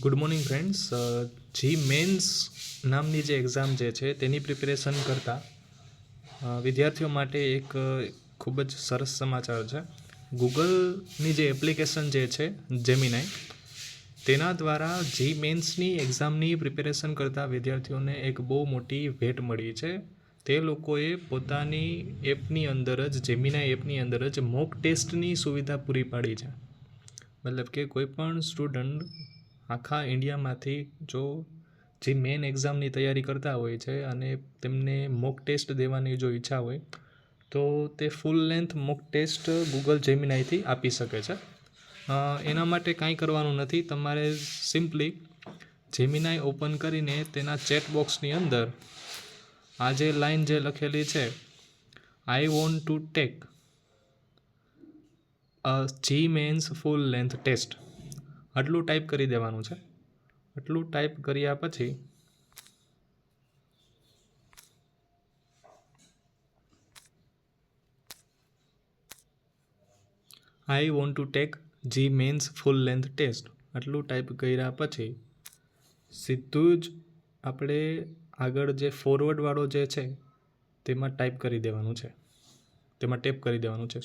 Good morning friends. JEE mains નામની જે exam જે છે તેની પ્રિપેરેશન કરતા વિદ્યાર્થીઓ માટે એક ખૂબ જ સરસ સમાચાર છે. ગૂગલની જે એપ્લિકેશન જે છે જેમિનાઈ, તેના દ્વારા જી મેન્સની એક્ઝામની પ્રિપેરેશન કરતા વિદ્યાર્થીઓને એક બહુ મોટી ભેટ મળી છે. તે લોકોએ પોતાની એપની અંદર જ, જેમિનાઈ એપની અંદર જ મોક ટેસ્ટની સુવિધા પૂરી પાડી છે. મતલબ કે કોઈ પણ સ્ટુડન્ટ આખા ઇન્ડિયામાંથી જો જે મેન એક્ઝામની તૈયારી કરતા હોય છે અને તેમને મોક ટેસ્ટ દેવાની જો ઈચ્છા હોય તો તે ફૂલ લેન્થ મોક ટેસ્ટ ગૂગલ જેમિનાઈથી આપી શકે છે. એના માટે કાંઈ કરવાનું નથી. તમારે સિમ્પલી જેમિનાઈ ઓપન કરીને તેના ચેટ બોક્સની અંદર આ જે લાઈન જે લખેલી છે, I want to take JEE mains full length test, આટલું ટાઈપ કરી દેવાનું છે. આટલું ટાઈપ કર્યા પછી I want to take JEE mains full length test, આટલું ટાઈપ કર્યા પછી સીધું જ આપણે આગળ જે ફોરવર્ડવાળો જે છે તેમાં ટાઈપ કરી દેવાનું છે, તેમાં ટેપ કરી દેવાનું છે.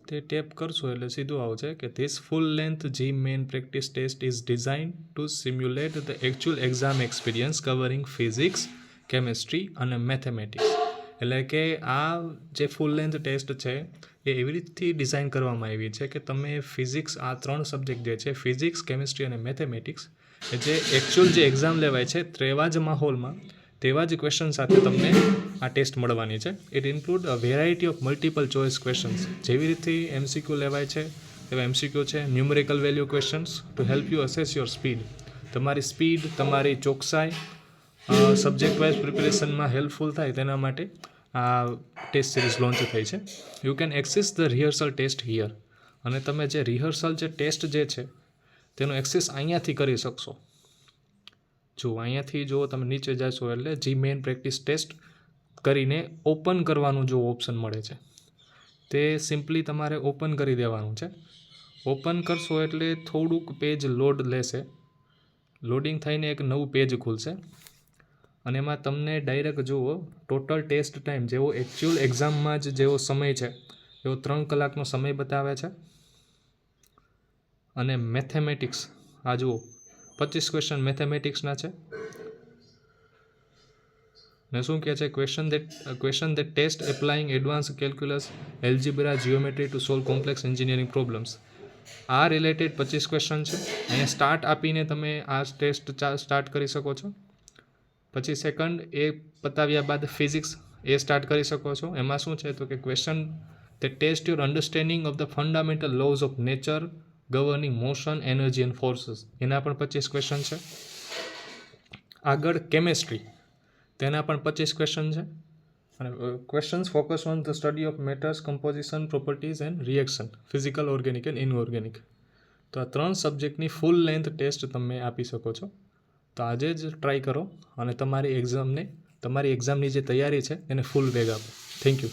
તે ટેપ કરશો એટલે સીધું આવશે કે this full length JEE main practice test is design to simulate the actual exam experience covering physics, chemistry અને મેથેમેટિક્સ. એટલે કે આ જે ફૂલ લેન્થ ટેસ્ટ છે એ એવી રીતથી ડિઝાઇન કરવામાં આવી છે કે તમે ફિઝિક્સ, આ 3 સબ્જેક્ટ જે છે ફિઝિક્સ, કેમેસ્ટ્રી અને મેથેમેટિક્સ, જે એકચ્યુઅલ જે એક્ઝામ લેવાય છે તેવા જ માહોલમાં, તેવા જ ક્વેશ્ચન સાથે તમને આ ટેસ્ટ મળવાની છે. It include a variety of multiple choice questions. જેવી રીતે MCQ લેવાય છે એવા MCQ છે, numerical value questions to help you assess your speed. તમારી સ્પીડ, તમારી ચોકસાઈ સબ્જેક્ટ વાઇઝ પ્રિપેરેશનમાં હેલ્પફુલ થાય તેના માટે આ ટેસ્ટ સિરીઝ લોન્ચ થઈ છે. You can access the rehearsal test here. અને તમે જે રિહર્સલ જે ટેસ્ટ જે છે તેનો એક્સેસ અહીંયાથી કરી શકશો. જો અહીંયાથી જો તમે નીચે જશો એટલે જી મેન પ્રેક્ટિસ ટેસ્ટ કરીને ઓપન કરવાનું જો ઓપ્શન મળે છે, તે સિમ્પલી તમારે ઓપન કરી દેવાનું છે. ઓપન કરશો એટલે થોડુંક પેજ લોડ લેશે. લોડિંગ થઈને એક નવું પેજ ખુલશે અને એમાં તમને ડાયરેક્ટ જુઓ ટોટલ ટેસ્ટ ટાઈમ જેવો એકચ્યુઅલ એક્ઝામમાં જ જેવો સમય છે એવો 3 કલાકનો સમય બતાવે છે. અને મેથેમેટિક્સ, આ જુઓ 25 ક્વેશ્ચન મેથેમેટિક્સના છે. ને શું કહે છે, question that test applying advance calculus, algebra, geometry to solve complex engineering problems. આ રિલેટેડ 25 ક્વેશ્ચન છે. અહીંયા સ્ટાર્ટ આપીને તમે આ ટેસ્ટ સ્ટાર્ટ કરી શકો છો. પછી સેકન્ડ એ પતાવ્યા બાદ ફિઝિક્સ એ સ્ટાર્ટ કરી શકો છો. એમાં શું છે તો કે ક્વેશ્ચન તે test your understanding of the fundamental laws of nature governing motion, energy and forces. એના પણ 25 ક્વેશ્ચન છે. આગળ કેમેસ્ટ્રી, તેના પણ 25 ક્વેશ્ચન છે. અને questions focus on the study of matters, composition, properties and reaction, physical, organic and inorganic. તો આ 3 સબ્જેક્ટની ફૂલ લેન્થ ટેસ્ટ તમે આપી શકો છો. તો આજે જ ટ્રાય કરો અને તમારી એક્ઝામની જે તૈયારી છે એને ફૂલ વેગ આપો. Thank you.